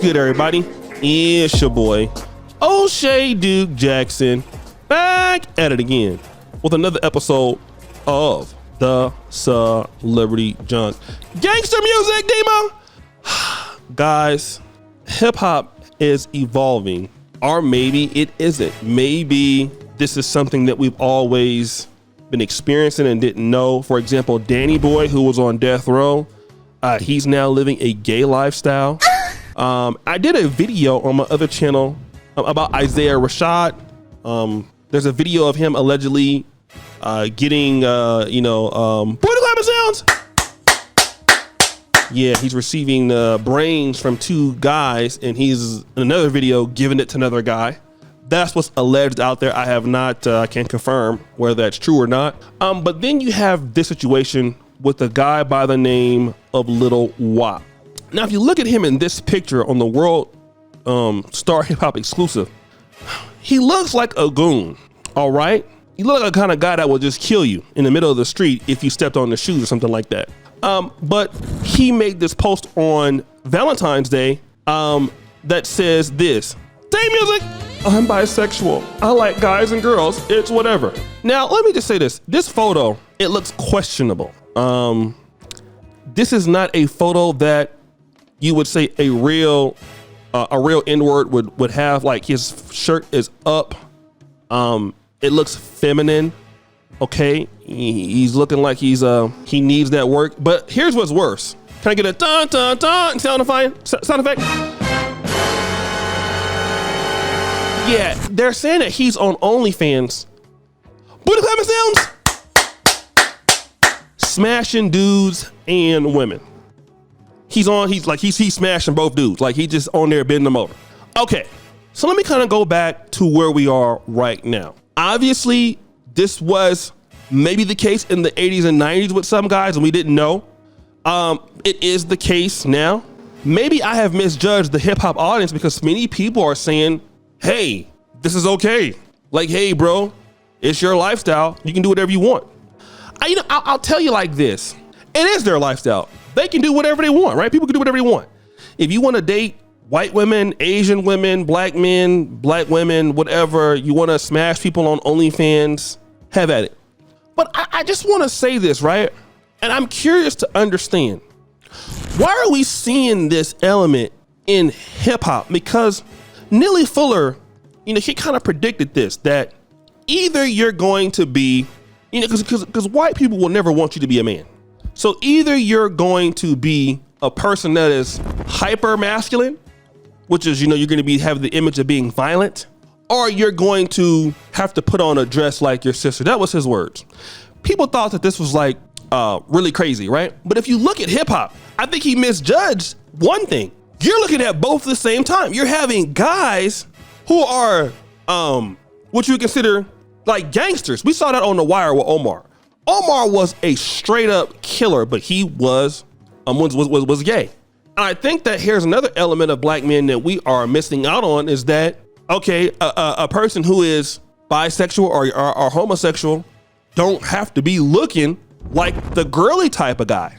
good, everybody? It's your boy, O'Shea Duke Jackson, back at it again with another episode of the Celebrity Junk Gangster Music Demo. Guys, hip hop is evolving, or maybe it isn't. Maybe this is something that we've always been experiencing and didn't know. For example, Danny Boy, who was on death row, he's now living a gay lifestyle. I did a video on my other channel about Isaiah Rashad. There's a video of him allegedly getting, booty clapping sounds. Yeah, he's receiving brains from two guys, and he's in another video giving it to another guy. That's what's alleged out there. I have not, I can't confirm whether that's true or not. But then you have this situation with a guy by the name of Lil WOP. Now, if you look at him in this picture on the World Star Hip Hop exclusive, he looks like a goon, all right? He looks like a kind of guy that will just kill you in the middle of the street if you stepped on his shoes or something like that. But he made this post on Valentine's Day that says this: "Day music, I'm bisexual. I like guys and girls. It's whatever." Now, let me just say this. This photo, it looks questionable. This is not a photo that you would say a real N-word would have. Like, his shirt is up. It looks feminine. Okay, he's looking like he needs that work. But here's what's worse. Can I get a dun dun dun sound effect? Yeah, they're saying that he's on OnlyFans. Booty clapping sounds. Smashing dudes and women. He's smashing both dudes. Like, he just on there bending them over. Okay, so let me kind of go back to where we are right now. Obviously, this was maybe the case in the 80s and 90s with some guys, and we didn't know. It is the case now. Maybe I have misjudged the hip hop audience because many people are saying, hey, this is okay. Like, hey, bro, it's your lifestyle. You can do whatever you want. I'll tell you like this. It is their lifestyle. They can do whatever they want, right? People can do whatever they want. If you want to date white women, Asian women, black men, black women, whatever, you want to smash people on OnlyFans, have at it. But I just want to say this, right? And I'm curious to understand, why are we seeing this element in hip hop? Because Nelly Fuller, he kind of predicted this, that either you're going to be, because white people will never want you to be a man. So either you're going to be a person that is hyper masculine, which is, you're going to have the image of being violent, or you're going to have to put on a dress like your sister. That was his words. People thought that this was like really crazy, right? But if you look at hip hop, I think he misjudged one thing. You're looking at both at the same time. You're having guys who are what you would consider like gangsters. We saw that on The Wire with Omar. Omar was a straight up killer, but he was gay. And I think that here's another element of black men that we are missing out on, is that, okay, a person who is bisexual or homosexual don't have to be looking like the girly type of guy.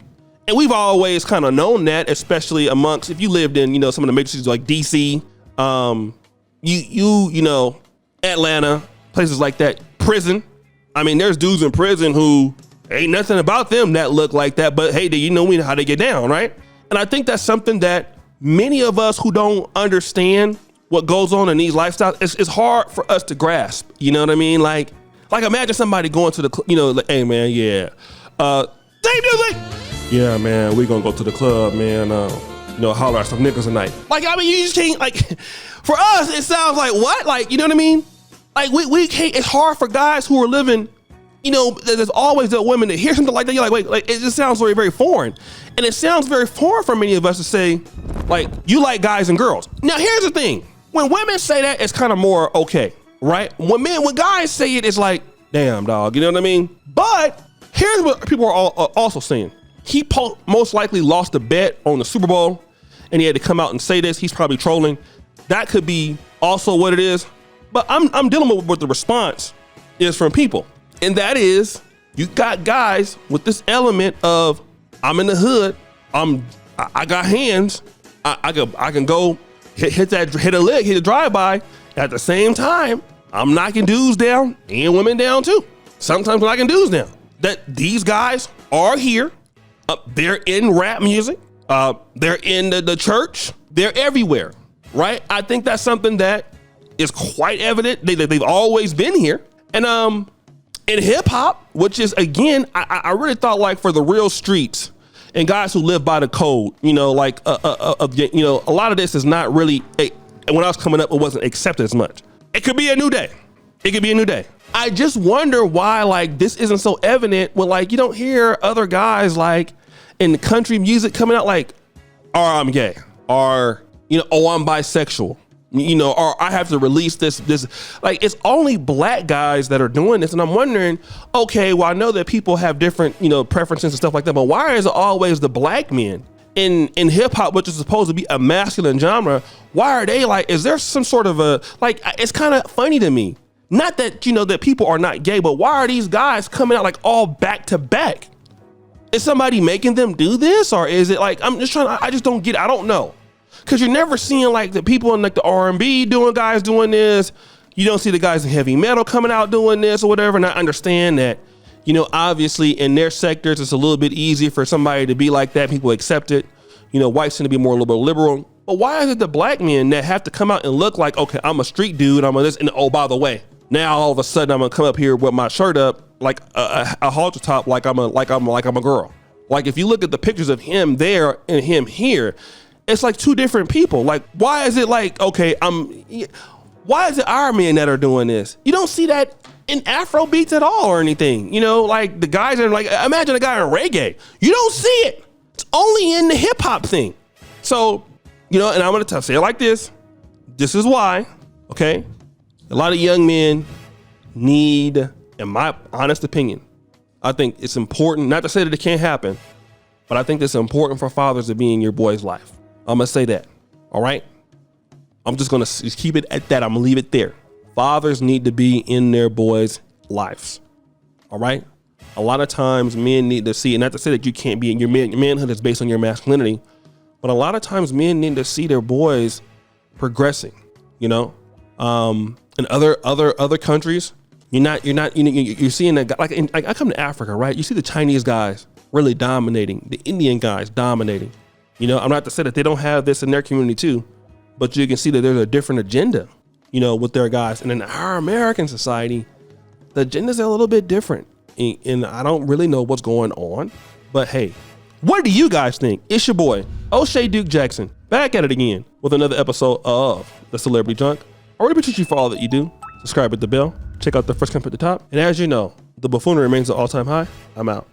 And we've always kind of known that, especially amongst, if you lived in, some of the major cities like DC, Atlanta, places like that, prison. I mean, there's dudes in prison who ain't nothing about them that look like that, but hey, we know how they get down, right? And I think that's something that many of us who don't understand what goes on in these lifestyles, it's hard for us to grasp. You know what I mean? Like imagine somebody going to the, like, hey man, yeah, day music. Yeah, man, we gonna go to the club, man. Holler at some niggas tonight. Like, I mean, you just can't, like, for us, it sounds like what? Like, you know what I mean? Like, we can't, it's hard for guys who are living, there's always that women that hear something like that. You're like, wait, like, it just sounds very, very foreign. And it sounds very foreign for many of us to say, like, you like guys and girls. Now, here's the thing. When women say that, it's kind of more okay, right? When guys say it, it's like, damn, dog, you know what I mean? But here's what people are also saying. He most likely lost a bet on the Super Bowl, and he had to come out and say this. He's probably trolling. That could be also what it is. But I'm dealing with what the response is from people. And that is, you got guys with this element of, I'm in the hood, I got hands, I can go hit a lick, hit a drive-by. At the same time, I'm knocking dudes down and women down too. Sometimes I'm knocking dudes down. That these guys are here. They're in rap music. They're in the church. They're everywhere, right? I think that's something that is quite evident. They've always been here. And in hip hop, which is, again, I really thought like for the real streets and guys who live by the code, you know, like, you know, a lot of this is not really, when I was coming up, it wasn't accepted as much. It could be a new day. It could be a new day. I just wonder why like this isn't so evident when like you don't hear other guys like in country music coming out like, or I'm gay, or, you know, oh, I'm bisexual, you know, or I have to release this, like it's only black guys that are doing this. And I'm wondering, okay, well, I know that people have different, you know, preferences and stuff like that, but why is it always the black men in hip hop, which is supposed to be a masculine genre? Why are they like, is there some sort of a, like, it's kind of funny to me. Not that, you know, that people are not gay, but why are these guys coming out like all back to back? Is somebody making them do this? Or is it like, I just don't get it. I don't know. Cause you're never seeing like the people in like the R&B guys doing this. You don't see the guys in heavy metal coming out doing this or whatever. And I understand that, you know, obviously in their sectors, it's a little bit easier for somebody to be like that. People accept it. You know, whites tend to be more liberal. But why is it the black men that have to come out and look like, okay, I'm a street dude, I'm a this, and oh, by the way, now all of a sudden I'm gonna come up here with my shirt up like a halter top, like I'm a girl. Like if you look at the pictures of him there and him here, it's like two different people. Like why is it like, okay, why is it our men that are doing this? You don't see that in Afro beats at all or anything. You know, like the guys are like, imagine a guy in reggae. You don't see it. It's only in the hip hop thing. So, you know, and I'm gonna say it like this. This is why, okay? A lot of young men need, in my honest opinion, I think it's important, not to say that it can't happen, but I think it's important for fathers to be in your boy's life. I'm gonna say that, all right? I'm just gonna keep it at that. I'm gonna leave it there. Fathers need to be in their boys' lives, all right? A lot of times men need to see, and not to say that you can't be in your manhood is based on your masculinity, but a lot of times men need to see their boys progressing, you know? In other countries, you're seeing that, like I come to Africa, right? You see the Chinese guys really dominating, the Indian guys dominating. You know, I'm not to say that they don't have this in their community too, but you can see that there's a different agenda, you know, with their guys. And in our American society, the agendas are a little bit different. And I don't really know what's going on, but hey, what do you guys think? It's your boy, O'Shea Duke Jackson, back at it again with another episode of The Celebrity Junk. I really appreciate you for all that you do. Subscribe with the bell. Check out the first comment at the top. And as you know, the buffoonery remains at all-time high. I'm out.